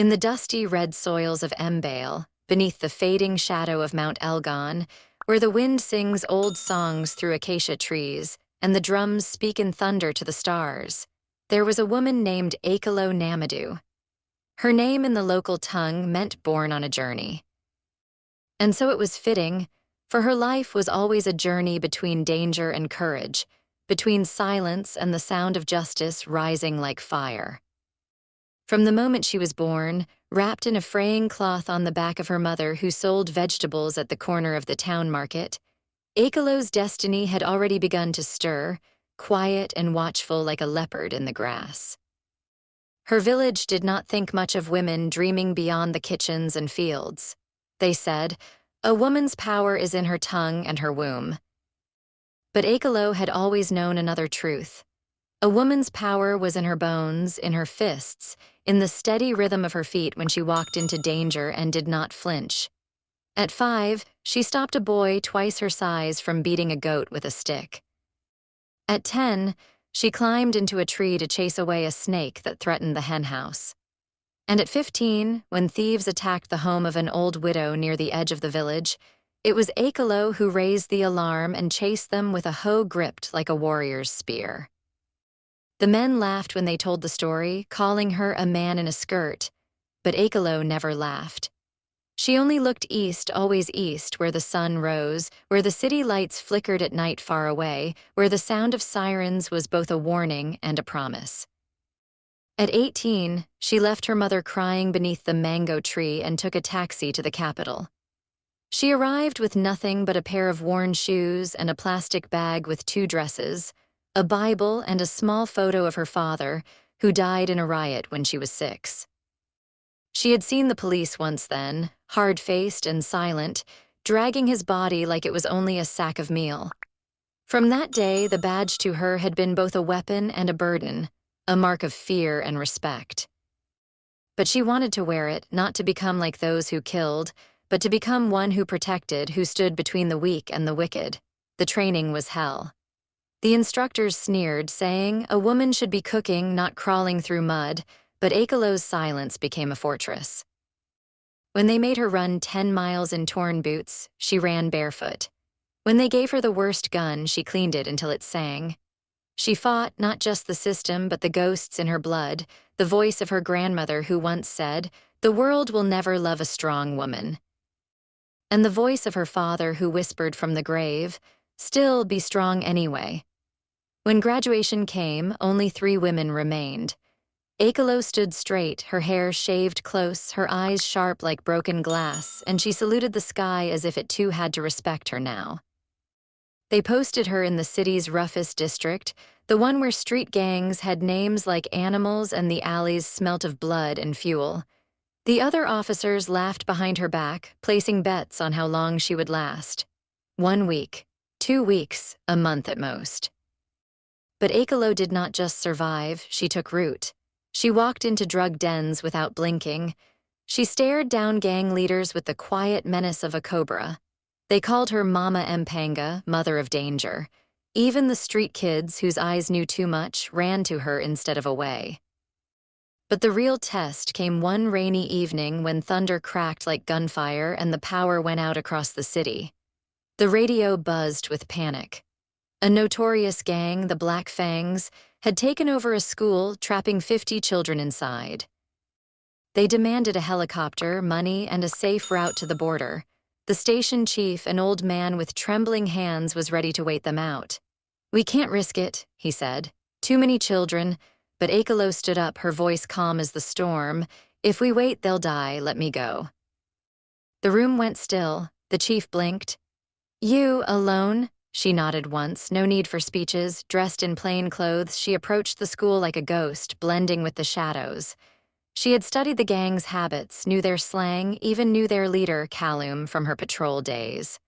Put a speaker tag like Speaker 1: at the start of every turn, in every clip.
Speaker 1: In the dusty red soils of Mbale, beneath the fading shadow of Mount Elgon, where the wind sings old songs through acacia trees and the drums speak in thunder to the stars, there was a woman named Akello Namuddu. Her name in the local tongue meant born on a journey. And so it was fitting, for her life was always a journey between danger and courage, between silence and the sound of justice rising like fire. From the moment she was born, wrapped in a fraying cloth on the back of her mother who sold vegetables at the corner of the town market, Akello's destiny had already begun to stir, quiet and watchful like a leopard in the grass. Her village did not think much of women dreaming beyond the kitchens and fields. They said, "A woman's power is in her tongue and her womb." But Akello had always known another truth. A woman's power was in her bones, in her fists, in the steady rhythm of her feet when she walked into danger and did not flinch. At 5, she stopped a boy twice her size from beating a goat with a stick. At 10, she climbed into a tree to chase away a snake that threatened the henhouse. And at 15, when thieves attacked the home of an old widow near the edge of the village, it was Akello who raised the alarm and chased them with a hoe gripped like a warrior's spear. The men laughed when they told the story, calling her a man in a skirt, but Akello never laughed. She only looked east, always east, where the sun rose, where the city lights flickered at night far away, where the sound of sirens was both a warning and a promise. At 18, she left her mother crying beneath the mango tree and took a taxi to the capital. She arrived with nothing but a pair of worn shoes and a plastic bag with 2 dresses, a Bible and a small photo of her father, who died in a riot when she was 6. She had seen the police once then, hard-faced and silent, dragging his body like it was only a sack of meal. From that day, the badge to her had been both a weapon and a burden, a mark of fear and respect. But she wanted to wear it, not to become like those who killed, but to become one who protected, who stood between the weak and the wicked. The training was hell. The instructors sneered, saying a woman should be cooking, not crawling through mud, but Akello's silence became a fortress. When they made her run 10 miles in torn boots, she ran barefoot. When they gave her the worst gun, she cleaned it until it sang. She fought not just the system, but the ghosts in her blood, the voice of her grandmother who once said, "The world will never love a strong woman." And the voice of her father who whispered from the grave, "Still be strong anyway." When graduation came, only 3 women remained. Akello stood straight, her hair shaved close, her eyes sharp like broken glass, and she saluted the sky as if it too had to respect her now. They posted her in the city's roughest district, the one where street gangs had names like animals and the alleys smelt of blood and fuel. The other officers laughed behind her back, placing bets on how long she would last. 1 week, 2 weeks, a month at most. But Akello did not just survive, she took root. She walked into drug dens without blinking. She stared down gang leaders with the quiet menace of a cobra. They called her Mama Mpanga, Mother of Danger. Even the street kids, whose eyes knew too much, ran to her instead of away. But the real test came one rainy evening when thunder cracked like gunfire and the power went out across the city. The radio buzzed with panic. A notorious gang, the Black Fangs, had taken over a school, trapping 50 children inside. They demanded a helicopter, money, and a safe route to the border. The station chief, an old man with trembling hands, was ready to wait them out. "We can't risk it," he said. "Too many children." But Akello stood up, her voice calm as the storm. "If we wait, they'll die. Let me go." The room went still. The chief blinked. "You, alone?" She nodded once, no need for speeches. Dressed in plain clothes, she approached the school like a ghost, blending with the shadows. She had studied the gang's habits, knew their slang, even knew their leader, Callum, from her patrol days.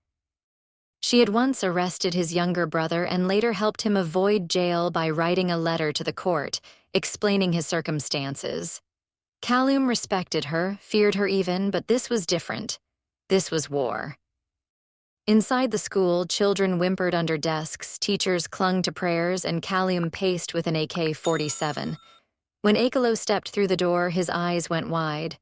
Speaker 1: She had once arrested his younger brother and later helped him avoid jail by writing a letter to the court, explaining his circumstances. Callum respected her, feared her even, but this was different. This was war. Inside the school, children whimpered under desks, teachers clung to prayers, and Callum paced with an AK-47. When Akello stepped through the door, his eyes went wide.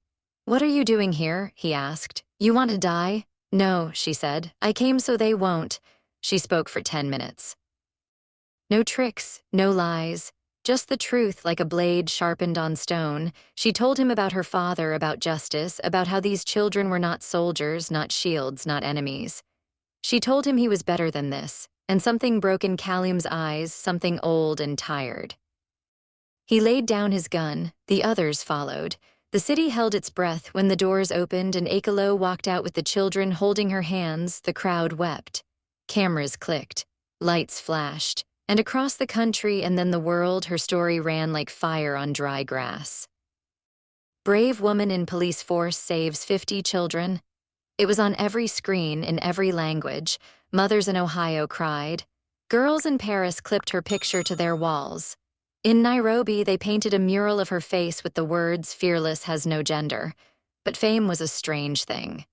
Speaker 1: "What are you doing here?" he asked. "You want to die?" "No," she said. "I came so they won't." She spoke for 10 minutes. No tricks, no lies, just the truth like a blade sharpened on stone. She told him about her father, about justice, about how these children were not soldiers, not shields, not enemies. She told him he was better than this, and something broke in Kalim's eyes, something old and tired. He laid down his gun, the others followed. The city held its breath when the doors opened and Akello walked out with the children holding her hands. The crowd wept. Cameras clicked, lights flashed, and across the country and then the world, her story ran like fire on dry grass. Brave woman in police force saves 50 children. It was on every screen, in every language. Mothers in Ohio cried. Girls in Paris clipped her picture to their walls. In Nairobi, they painted a mural of her face with the words, "Fearless has no gender." But fame was a strange thing.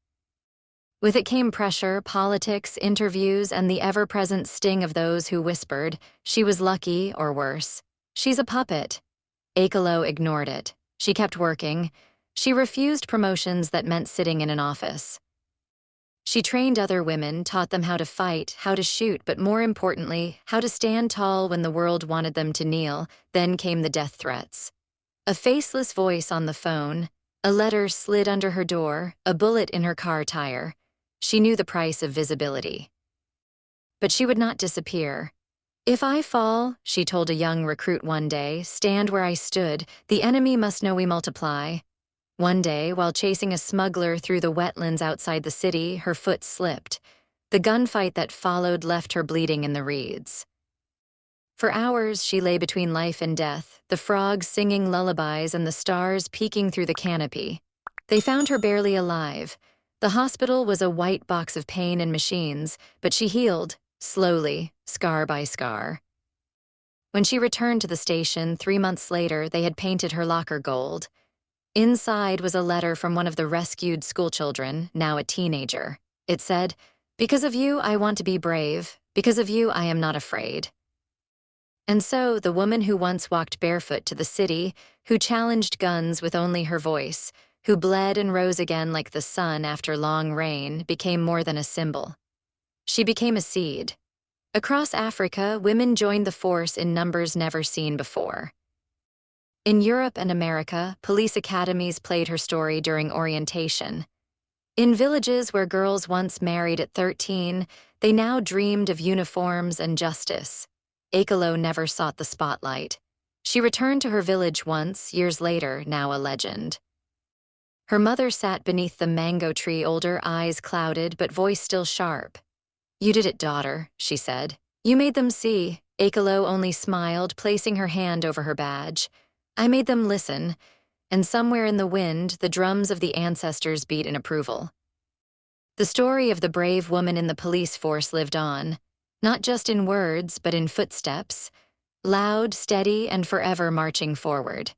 Speaker 1: With it came pressure, politics, interviews, and the ever-present sting of those who whispered, she was lucky, or worse. She's a puppet. Akello ignored it. She kept working. She refused promotions that meant sitting in an office. She trained other women, taught them how to fight, how to shoot, but more importantly, how to stand tall when the world wanted them to kneel. Then came the death threats. A faceless voice on the phone, a letter slid under her door, a bullet in her car tire. She knew the price of visibility. But she would not disappear. "If I fall," she told a young recruit one day, "stand where I stood. The enemy must know we multiply." One day, while chasing a smuggler through the wetlands outside the city, her foot slipped. The gunfight that followed left her bleeding in the reeds. For hours, she lay between life and death, the frogs singing lullabies and the stars peeking through the canopy. They found her barely alive. The hospital was a white box of pain and machines, but she healed, slowly, scar by scar. When she returned to the station 3 months later, they had painted her locker gold. Inside was a letter from one of the rescued schoolchildren, now a teenager. It said, "Because of you, I want to be brave. Because of you, I am not afraid." And so, the woman who once walked barefoot to the city, who challenged guns with only her voice, who bled and rose again like the sun after long rain, became more than a symbol. She became a seed. Across Africa, women joined the force in numbers never seen before. In Europe and America, police academies played her story during orientation. In villages where girls once married at 13, they now dreamed of uniforms and justice. Akello never sought the spotlight. She returned to her village once, years later, now a legend. Her mother sat beneath the mango tree, older, eyes clouded, but voice still sharp. "You did it, daughter," she said. "You made them see." Akello only smiled, placing her hand over her badge. "I made them listen," and somewhere in the wind, the drums of the ancestors beat in approval. The story of the brave woman in the police force lived on, not just in words, but in footsteps, loud, steady, and forever marching forward.